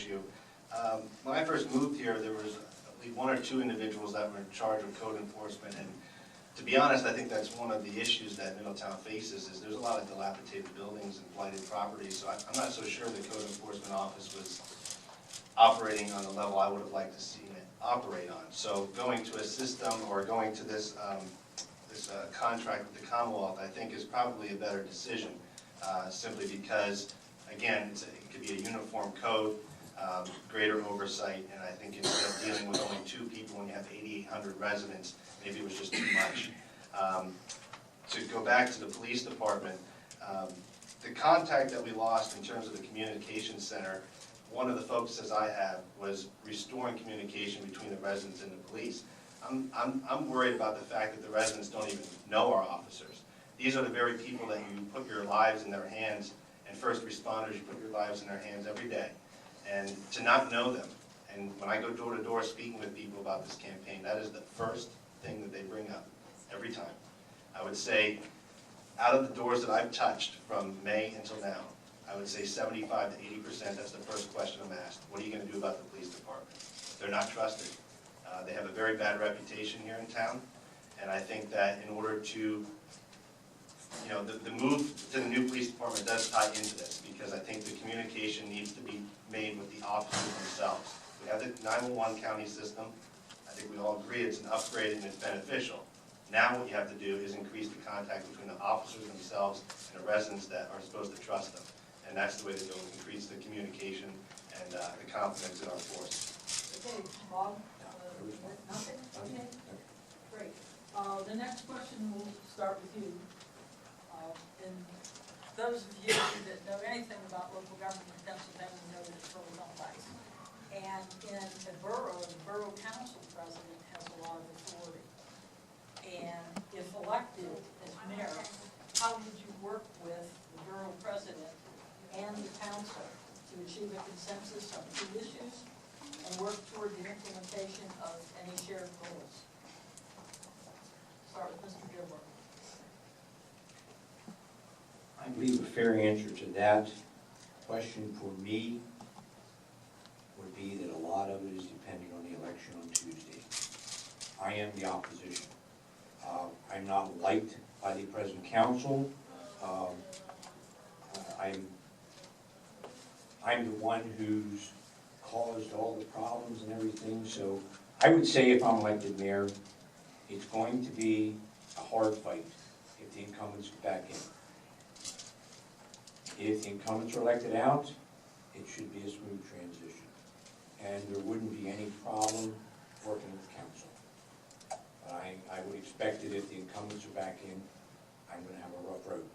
issue. When I first moved here, there was at least one or two individuals that were in charge of code enforcement, and to be honest, I think that's one of the issues that Middletown faces, is there's a lot of dilapidated buildings and blighted properties, so I'm not so sure the code enforcement office was operating on the level I would have liked to see it operate on. So going to a system or going to this contract with the Commonwealth, I think is probably a better decision, simply because, again, it could be a uniform code, greater oversight, and I think instead of dealing with only 2 people when you have 8,800 residents, maybe it was just too much. To go back to the police department, the contact that we lost in terms of the communication center, one of the focuses I have was restoring communication between the residents and the police. I'm worried about the fact that the residents don't even know our officers. These are the very people that you put your lives in their hands, and first responders, you put your lives in their hands every day. And to not know them, and when I go door to door speaking with people about this campaign, that is the first thing that they bring up every time. I would say, out of the doors that I've touched from May until now, I would say 75 to 80%, that's the first question I'm asked. What are you going to do about the police department? They're not trusted. They have a very bad reputation here in town, and I think that in order to, the move to the new police department does tie into this, because I think the communication needs to be made with the officers themselves. We have the 911 county system. I think we all agree it's an upgrade and it's beneficial. Now what you have to do is increase the contact between the officers themselves and the residents that are supposed to trust them. And that's the way to go, increase the communication and the confidence in our force. Okay, Bob? Nothing? Okay, great. The next question will start with you. And those of you that know anything about local government in Pennsylvania know that it's really complex. And in a borough, the borough council president has a lot of authority. And if elected as mayor, how would you work with the borough president and the council to achieve a consensus on key issues and work toward the implementation of any shared goals? Start with Mr. Gilbert. I believe a fair answer to that question for me would be that a lot of it is depending on the election on Tuesday. I am the opposition. I'm not liked by the present council. I'm the one who's caused all the problems and everything, so I would say if I'm elected mayor, it's going to be a hard fight if the incumbents get back in. If the incumbents are elected out, it should be a smooth transition, and there wouldn't be any problem working with the council. But I would expect that if the incumbents are back in, I'm going to have a rough road.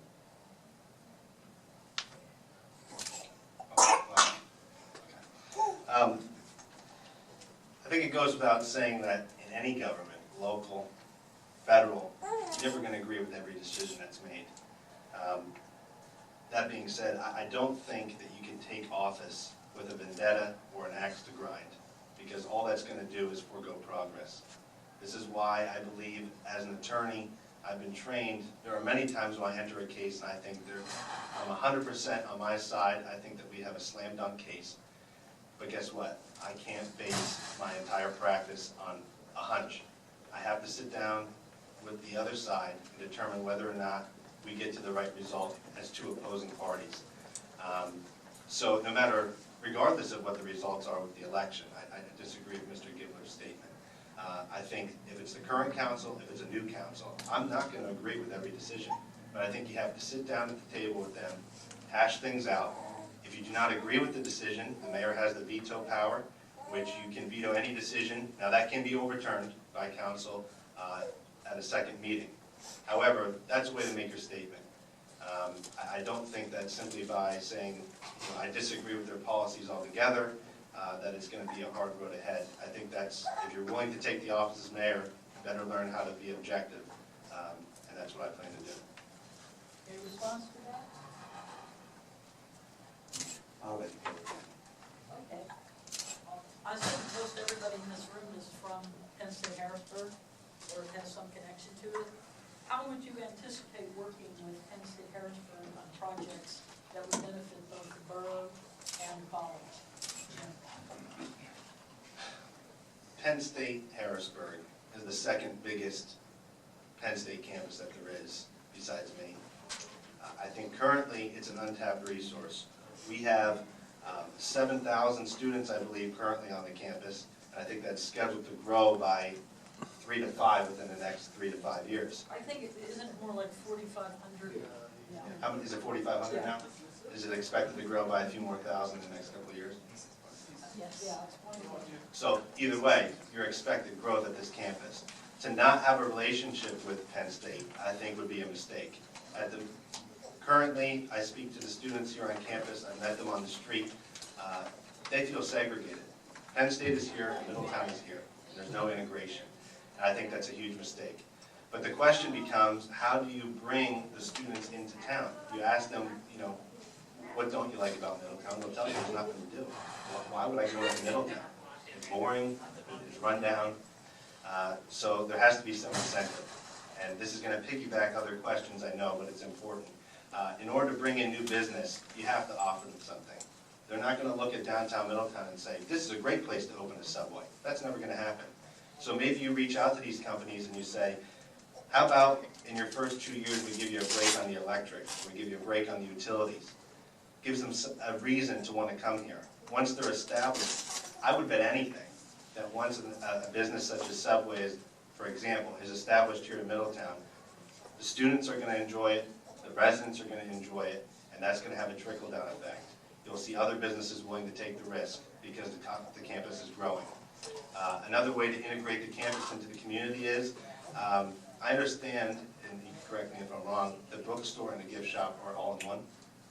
I think it goes without saying that in any government, local, federal, you're never going to agree with every decision that's made. That being said, I don't think that you can take office with a vendetta or an axe to grind, because all that's going to do is forego progress. This is why I believe, as an attorney, I've been trained. There are many times when I enter a case and I think I'm 100% on my side. I think that we have a slam dunk case. But guess what? I can't base my entire practice on a hunch. I have to sit down with the other side and determine whether or not we get to the right result as 2 opposing parties. So no matter, regardless of what the results are with the election, I disagree with Mr. Gibler's statement. I think if it's the current council, if it's a new council, I'm not going to agree with every decision. But I think you have to sit down at the table with them, hash things out. If you do not agree with the decision, the mayor has the veto power, which you can veto any decision. Now that can be overturned by council at a second meeting. However, that's a way to make your statement. I don't think that simply by saying, I disagree with their policies altogether, that it's going to be a hard road ahead. I think that's, if you're willing to take the office as mayor, you better learn how to be objective, and that's what I plan to do. Any response to that? I'll let you go. Okay. I think most everybody in this room is from Penn State Harrisburg, or has some connection to it. How would you anticipate working with Penn State Harrisburg on projects that would benefit both the borough and the college? Penn State Harrisburg is the second biggest Penn State campus that there is besides Maine. I think currently it's an untapped resource. We have 7,000 students, I believe, currently on the campus, and I think that's scheduled to grow by 3 to 5 within the next 3 to 5 years. I think it isn't more like 4,500. Yeah. How many, is it 4,500 now? Is it expected to grow by a few more thousand in the next couple of years? Yes. Yeah, it's wonderful. So either way, you're expected growth at this campus. To not have a relationship with Penn State, I think would be a mistake. Currently, I speak to the students here on campus, I've met them on the street, they feel segregated. Penn State is here, Middletown is here. There's no integration. And I think that's a huge mistake. But the question becomes, how do you bring the students into town? You ask them, you know, what don't you like about Middletown? They'll tell you there's nothing to do. Why would I go to Middletown? It's boring, it's run down. So there has to be some incentive. And this is going to piggyback other questions, I know, but it's important. In order to bring in new business, you have to offer them something. They're not going to look at downtown Middletown and say, this is a great place to open a Subway. That's never going to happen. So maybe you reach out to these companies and you say, how about in your first 2 years we give you a break on the electric, we give you a break on the utilities. Gives them a reason to want to come here. Once they're established, I would bet anything that once a business such as Subway is, for example, is established here in Middletown, the students are going to enjoy it, the residents are going to enjoy it, and that's going to have a trickle-down effect. You'll see other businesses willing to take the risk because the campus is growing. Another way to integrate the campus into the community is, I understand, and you can correct me if I'm wrong, the bookstore and the gift shop are all in one,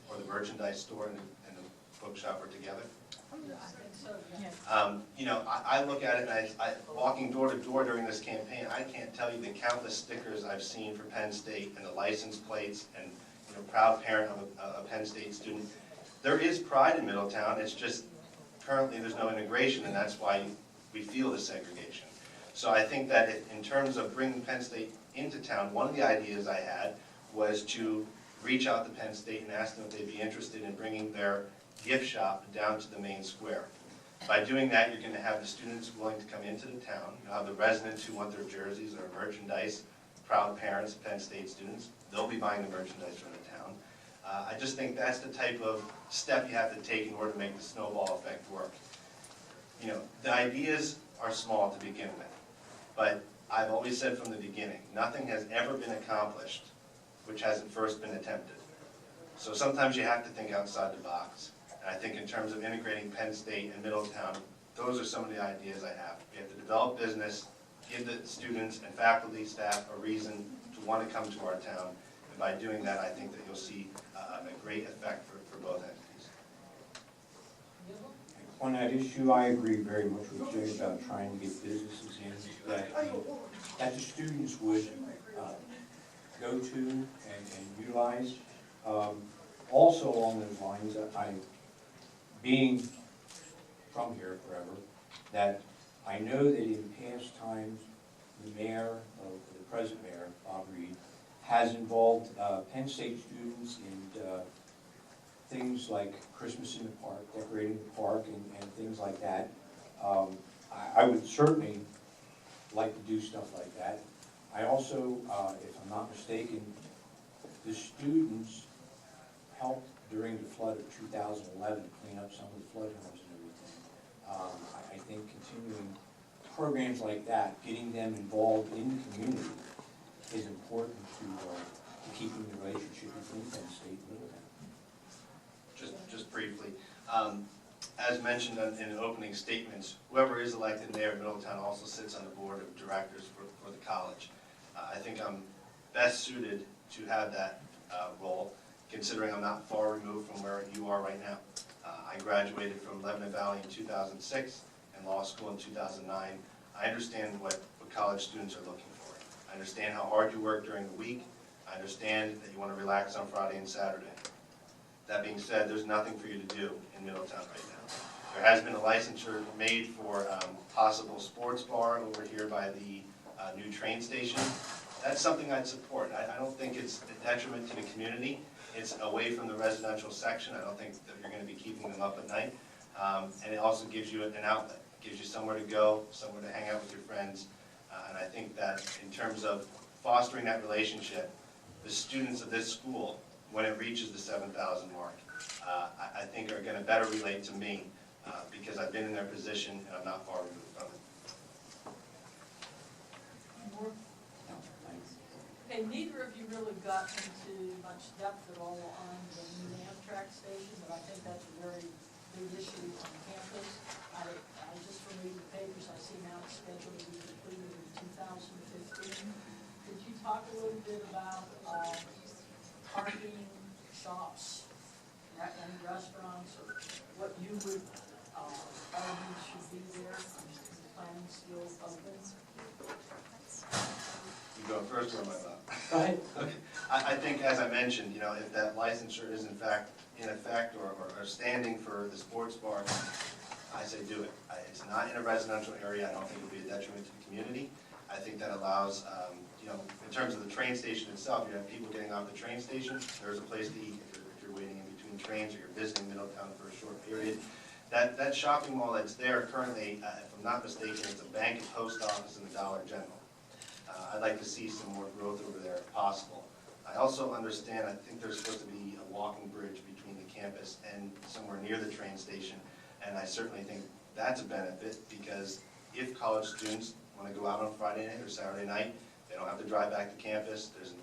or the merchandise store and the bookshop are together. I think so, yeah. You know, I look at it and walking door to door during this campaign, I can't tell you the countless stickers I've seen for Penn State and the license plates and, you know, proud parent of a Penn State student. There is pride in Middletown, it's just currently there's no integration, and that's why we feel the segregation. So I think that in terms of bringing Penn State into town, one of the ideas I had was to reach out to Penn State and ask them if they'd be interested in bringing their gift shop down to the main square. By doing that, you're going to have the students willing to come into the town. You'll have the residents who want their jerseys or merchandise, proud parents of Penn State students. They'll be buying the merchandise from the town. I just think that's the type of step you have to take in order to make the snowball effect work. You know, the ideas are small to begin with, but I've always said from the beginning, nothing has ever been accomplished which hasn't first been attempted. So sometimes you have to think outside the box. And I think in terms of integrating Penn State and Middletown, those are some of the ideas I have. We have to develop business, give the students and faculty, staff a reason to want to come to our town. And by doing that, I think that you'll see a great effect for both entities. On that issue, I agree very much with Jay about trying to get businesses in that the students would go to and utilize. Also along those lines, being from here forever, that I know that in past times, the mayor, the present mayor, Bob Reed, has involved Penn State students in things like Christmas in the park, decorating the park, and things like that. I would certainly like to do stuff like that. I also, if I'm not mistaken, the students helped during the flood of 2011 clean up some of the flood homes and everything. I think continuing programs like that, getting them involved in the community, is important to keeping the relationship between Penn State and Middletown. Just briefly, as mentioned in the opening statements, whoever is elected mayor of Middletown also sits on the board of directors for the college. I think I'm best suited to have that role, considering I'm not far removed from where you are right now. I graduated from Lebanon Valley in 2006 and law school in 2009. I understand what college students are looking for. I understand how hard you work during the week. I understand that you want to relax on Friday and Saturday. That being said, there's nothing for you to do in Middletown right now. There has been a licensure made for possible sports bar over here by the new train station. That's something I'd support. I don't think it's a detriment to the community. It's away from the residential section. I don't think that you're going to be keeping them up at night. And it also gives you an outlet. gives you somewhere to go, somewhere to hang out with your friends. And I think that in terms of fostering that relationship, the students of this school, when it reaches the 7,000 mark, I think are going to better relate to me because I've been in their position and I'm not far removed from it. More? No, thanks. Okay, neither of you really got into much depth at all on the new Amtrak station, but I think that's a very big issue on campus. I just from reading the papers, I see now it's scheduled to be completed in 2015. Could you talk a little bit about parking, shops, any restaurants, or what you would argue should be there? The planning still open? You go first or am I not? Go ahead. Okay. I think, as I mentioned, you know, if that licensure is in effect or standing for the sports bar, I say do it. It's not in a residential area. I don't think it would be a detriment to the community. I think that allows, you know, in terms of the train station itself, you have people getting off the train station. There's a place to eat if you're waiting in between trains or you're visiting Middletown for a short period. That shopping mall that's there currently, if I'm not mistaken, it's a bank, a post office, and a Dollar General. I'd like to see some more growth over there if possible. I also understand, I think there's supposed to be a walking bridge between the campus and somewhere near the train station, and I certainly think that's a benefit because if college students want to go out on Friday night or Saturday night, they don't have to drive back to campus. There's an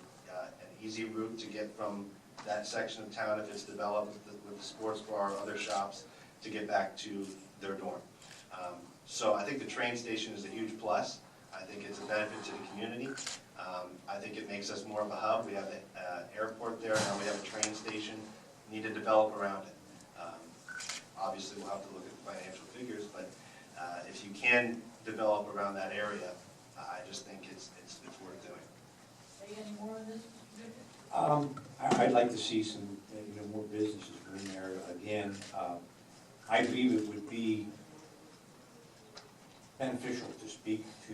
easy route to get from that section of town, if it's developed with the sports bar or other shops, to get back to their dorm. So I think the train station is a huge plus. I think it's a benefit to the community. I think it makes us more of a hub. We have the airport there, now we have a train station. We need to develop around it. Obviously, we'll have to look at the financial figures, but if you can develop around that area, I just think it's worth doing. Any more on this? I'd like to see some, you know, more businesses go in there. Again, I believe it would be beneficial to speak to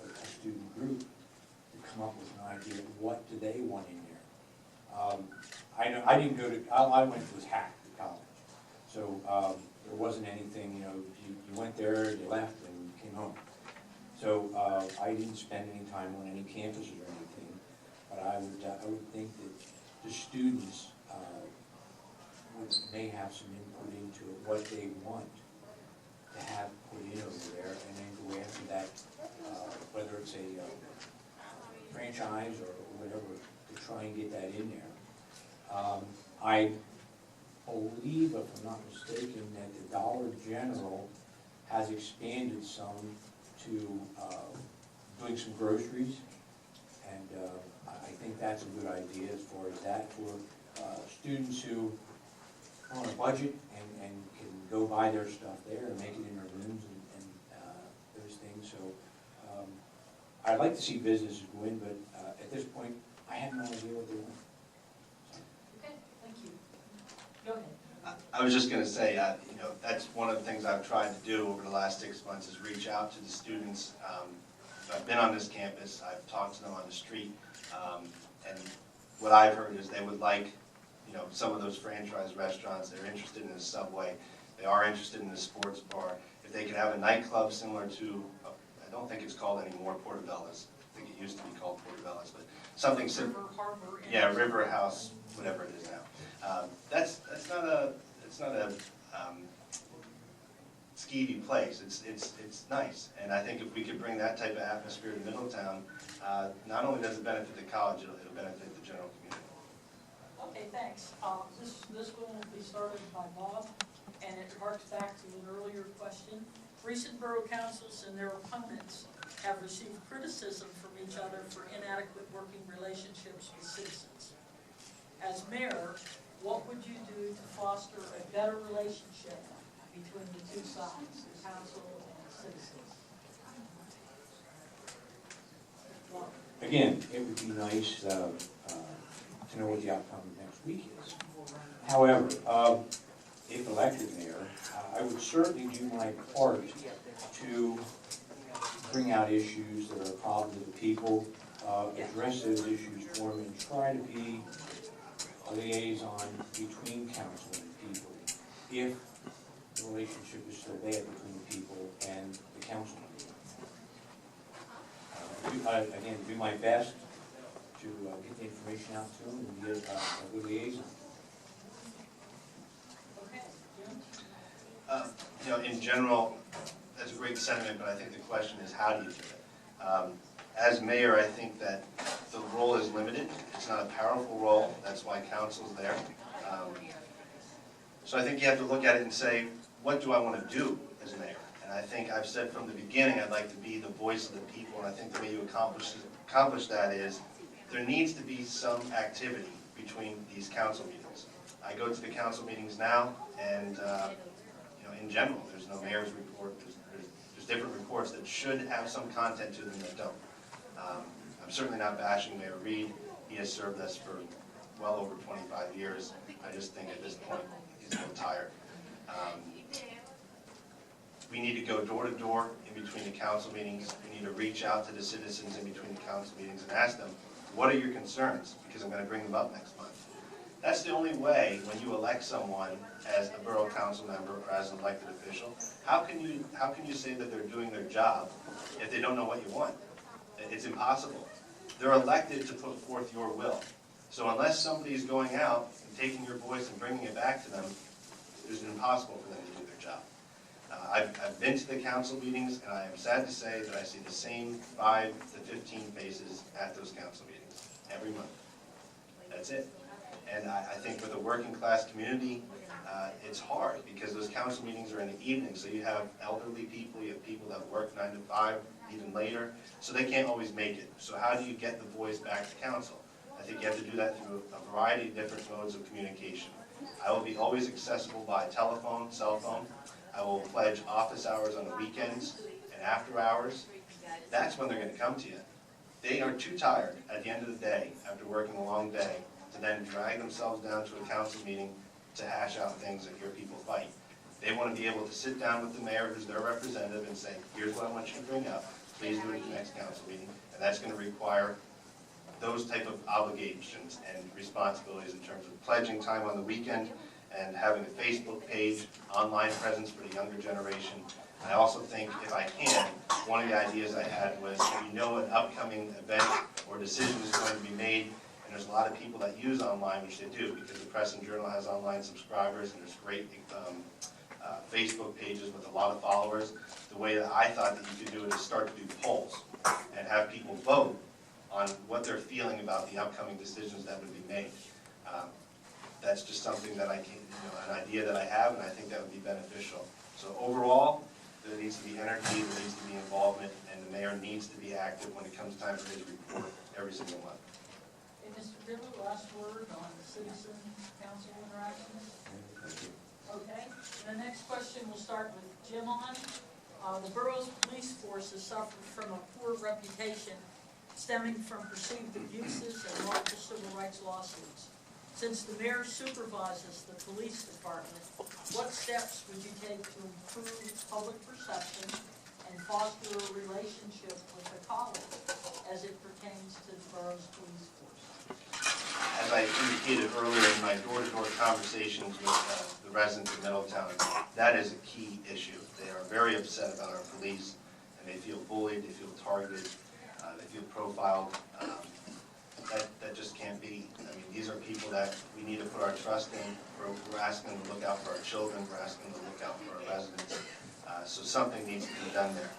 a student group to come up with an idea of what do they want in there. I didn't go to, I went to Hack to college, so there wasn't anything, you know, you went there, you left, and you came home. So I didn't spend any time on any campuses or anything, but I would think that the students may have some input into what they want to have put in over there, and then go after that, whether it's a franchise or whatever, to try and get that in there. I believe, if I'm not mistaken, that the Dollar General has expanded some to doing some groceries, and I think that's a good idea as far as that for students who are on a budget and can go buy their stuff there and make it in their rooms and those things. So I'd like to see businesses go in, but at this point, I have no idea what they want. Okay, thank you. Go ahead. I was just going to say, you know, that's one of the things I've tried to do over the last 6 months is reach out to the students. I've been on this campus, I've talked to them on the street, and what I've heard is they would like, you know, some of those franchise restaurants. They're interested in the Subway. They are interested in the sports bar. If they could have a nightclub similar to, I don't think it's called anymore Portobello's. I think it used to be called Portobello's, but something similar. River Harbor. Yeah, River House, whatever it is now. That's not a, it's not a skeevy place. It's nice, and I think if we could bring that type of atmosphere to Middletown, not only does it benefit the college, it'll benefit the general community. Okay, thanks. This one will be started by Bob, and it harks back to an earlier question. Recent borough councils and their opponents have received criticism from each other for inadequate working relationships with citizens. As mayor, what would you do to foster a better relationship between the two sides, the council and the citizens? Again, it would be nice to know what the outcome of next week is. However, if elected mayor, I would certainly do my part to bring out issues that are a problem to the people, address those issues for them, and try to be a liaison between council and people. If the relationship is still there between the people and the council. Again, do my best to get the information out to them and be a good liaison. Okay, Jim? You know, in general, that's a great sentiment, but I think the question is, how do you do it? As mayor, I think that the role is limited. It's not a powerful role. That's why council's there. So I think you have to look at it and say, what do I want to do as mayor? And I think I've said from the beginning, I'd like to be the voice of the people, and I think the way you accomplish that is, there needs to be some activity between these council meetings. I go to the council meetings now, and you know, in general, there's no mayor's report. There's different reports that should have some content to them that don't. I'm certainly not bashing Mayor Reed. He has served us for well over 25 years. I just think at this point, he's a little tired. We need to go door to door in between the council meetings. We need to reach out to the citizens in between the council meetings and ask them, what are your concerns? Because I'm going to bring them up next month. That's the only way when you elect someone as a borough council member or as an elected official. How can you say that they're doing their job if they don't know what you want? It's impossible. They're elected to put forth your will. So unless somebody's going out and taking your voice and bringing it back to them, it's impossible for them to do their job. I've been to the council meetings, and I am sad to say that I see the same 5 to 15 faces at those council meetings every month. That's it. And I think with a working class community, it's hard because those council meetings are in the evening, so you have elderly people, you have people that work 9 to 5, even later, so they can't always make it. So how do you get the voice back to council? I think you have to do that through a variety of different modes of communication. I will be always accessible by telephone, cell phone. I will pledge office hours on the weekends and after hours. That's when they're going to come to you. They are too tired at the end of the day, after working a long day, to then drag themselves down to a council meeting to hash out things and hear people fight. They want to be able to sit down with the mayor, who's their representative, and say, here's what I want you to bring up. Please do it at the next council meeting. And that's going to require those type of obligations and responsibilities in terms of pledging time on the weekend and having a Facebook page, online presence for the younger generation. I also think, if I can, one of the ideas I had was, if you know an upcoming event or decision is going to be made, and there's a lot of people that use online, which they do, because the Press and Journal has online subscribers, and there's great Facebook pages with a lot of followers. The way that I thought that you could do it is start to do polls and have people vote on what they're feeling about the upcoming decisions that would be made. That's just something that an idea that I have, and I think that would be beneficial. So overall, there needs to be energy, there needs to be involvement, and the mayor needs to be active when it comes time for his report every single month. Hey, Mr. Dibble, last word on the citizen council interactions? Okay, the next question will start with Jim on. The borough's police force has suffered from a poor reputation stemming from perceived abuses and multiple civil rights lawsuits. Since the mayor supervises the police department, what steps would you take to improve public perception and foster a relationship with the colleagues as it pertains to the borough's police force? As I indicated earlier in my door-to-door conversations with the residents of Middletown, that is a key issue. They are very upset about our police, and they feel bullied, they feel targeted, they feel profiled. That just can't be. I mean, these are people that we need to put our trust in. We're asking them to look out for our children. We're asking them to look out for our residents. So something needs to be done there.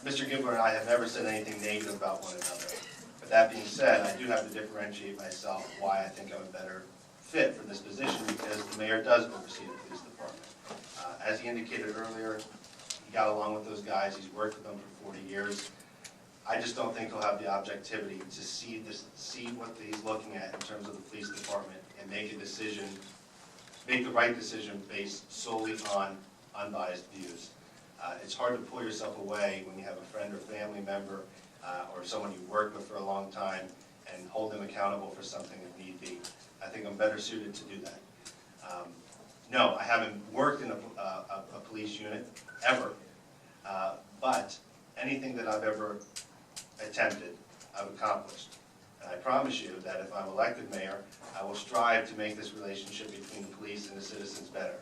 Mr. Gibbler and I have never said anything negative about one another. But that being said, I do have to differentiate myself why I think I'm a better fit for this position, because the mayor does oversee the police department. As he indicated earlier, he got along with those guys. He's worked with them for 40 years. I just don't think he'll have the objectivity to see what he's looking at in terms of the police department and make a decision, make the right decision based solely on unbiased views. It's hard to pull yourself away when you have a friend or family member or someone you worked with for a long time and hold them accountable for something if need be. I think I'm better suited to do that. No, I haven't worked in a police unit ever, but anything that I've ever attempted, I've accomplished. And I promise you that if I'm elected mayor, I will strive to make this relationship between the police and the citizens better.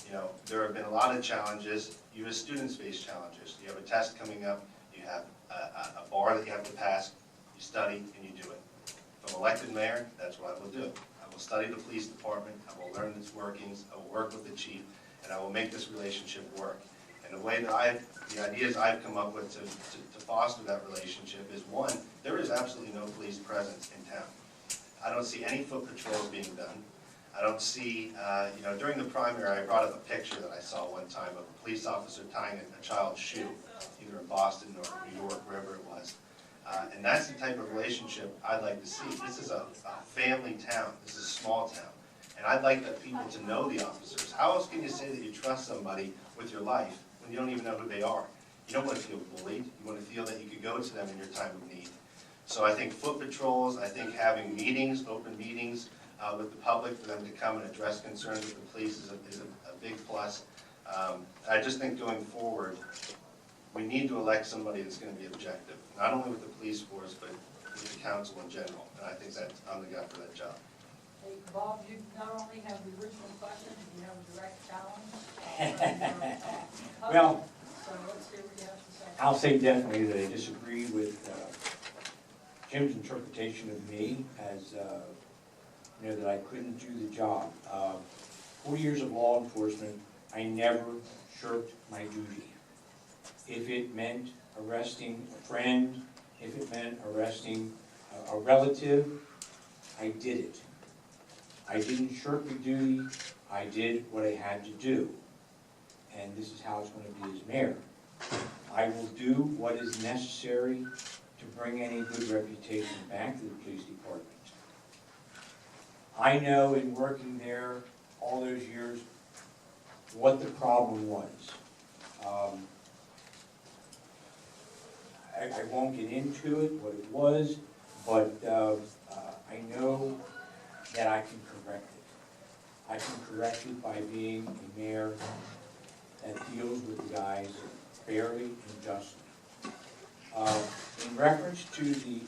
You know, there have been a lot of challenges. You as students face challenges. You have a test coming up, you have a bar that you have to pass, you study and you do it. If I'm elected mayor, that's what I will do. I will study the police department, I will learn its workings, I will work with the chief, and I will make this relationship work. And the way that the ideas I've come up with to foster that relationship is, one, there is absolutely no police presence in town. I don't see any foot patrols being done. I don't see, you know, during the primary, I brought up a picture that I saw one time of a police officer tying a child's shoe, either in Boston or New York, wherever it was. And that's the type of relationship I'd like to see. This is a family town. This is a small town. And I'd like the people to know the officers. How else can you say that you trust somebody with your life when you don't even know who they are? You don't want to feel bullied. You want to feel that you could go to them in your time of need. So I think foot patrols, I think having meetings, open meetings with the public for them to come and address concerns with the police is a big plus. I just think going forward, we need to elect somebody that's going to be objective, not only with the police force, but with the council in general. And I think that I'm the guy for that job. Hey, Bob, you not only have the original question, you have a direct challenge. Well, So let's hear what you have to say. I'll say definitely that I disagree with Jim's interpretation of me as, you know, that I couldn't do the job. 4 years of law enforcement, I never shirked my duty. If it meant arresting a friend, if it meant arresting a relative, I did it. I didn't shirk my duty, I did what I had to do. And this is how it's going to be as mayor. I will do what is necessary to bring any good reputation back to the police department. I know in working there all those years what the problem was. I won't get into it, what it was, but I know that I can correct it. I can correct it by being a mayor that deals with the guys fairly and justly. In reference to the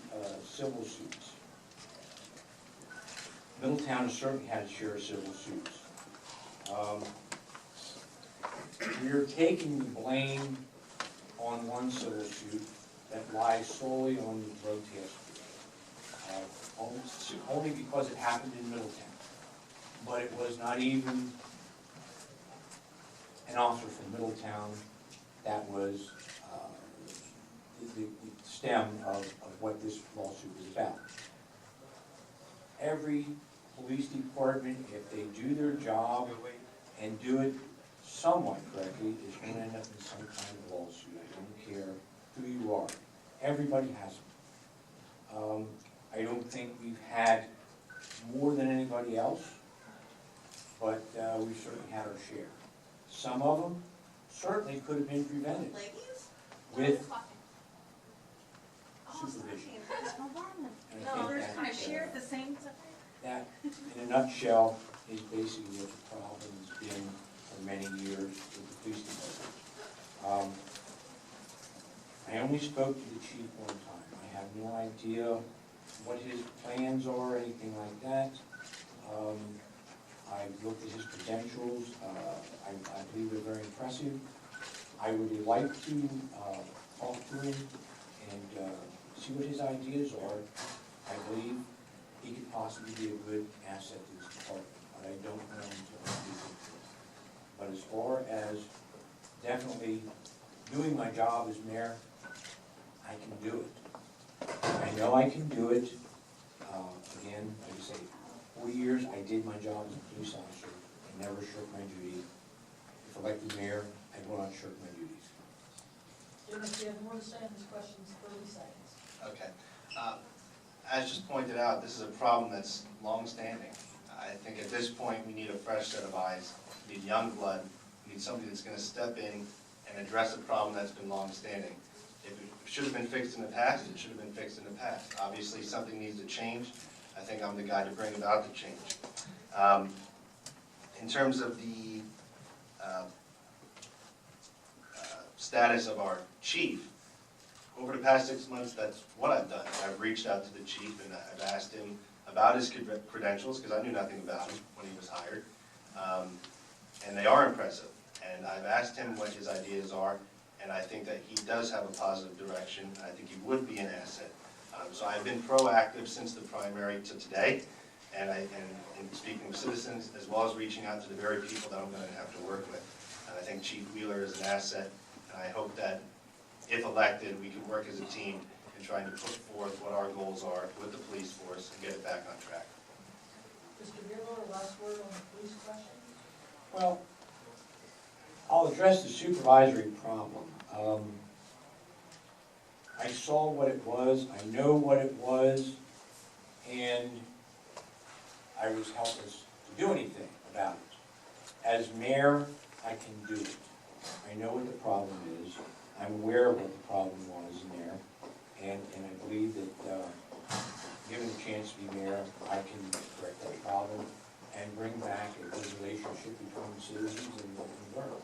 civil suits, Middletown has certainly had its share of civil suits. We are taking the blame on one civil suit that lies solely on the road task force, only because it happened in Middletown. But it was not even an officer from Middletown that was the stem of what this lawsuit was about. Every police department, if they do their job and do it somewhat correctly, is going to end up in some kind of lawsuit. I don't care who you are. Everybody has them. I don't think we've had more than anybody else, but we've certainly had our share. Some of them certainly could have been prevented with supervision. And I No, think they're kind of shared the same. that, in a nutshell, is basically what the problem has been for many years with the police department. I only spoke to the chief one time. I have no idea what his plans are, or anything like that. I've looked at his credentials. I believe they're very impressive. I would like to talk to him and see what his ideas are. I believe he could possibly be a good asset to this department, but I don't know until I do it. But as far as definitely doing my job as mayor, I can do it. I know I can do it. Again, like I say, 4 years I did my job as a police officer. I never shirked my duty. If elected mayor, I will not shirk my duties. Jim, if you have more to say on this question, 30 seconds. Okay. As just pointed out, this is a problem that's long-standing. I think at this point, we need a fresh set of eyes. We need young blood. We need somebody that's going to step in and address a problem that's been long-standing. If it should have been fixed in the past, it should have been fixed in the past. Obviously, something needs to change. I think I'm the guy to bring about the change. In terms of the status of our chief, over the past 6 months, that's what I've done. I've reached out to the chief and I've asked him about his credentials, because I knew nothing about him when he was hired. and they are impressive. And I've asked him what his ideas are, and I think that he does have a positive direction. I think he would be an asset. So I've been proactive since the primary to today, and in speaking with citizens, as well as reaching out to the very people that I'm going to have to work with. And I think Chief Wheeler is an asset, and I hope that if elected, we can work as a team in trying to put forth what our goals are with the police force and get it back on track. Mr. Bureau, last word on the police question? Well, I'll address the supervisory problem. I saw what it was, I know what it was, and I was helpless to do anything about it. As mayor, I can do it. I know what the problem is. I'm aware of what the problem was in there, and I believe that, given the chance to be mayor, I can correct that problem and bring back a good relationship between citizens and the borough.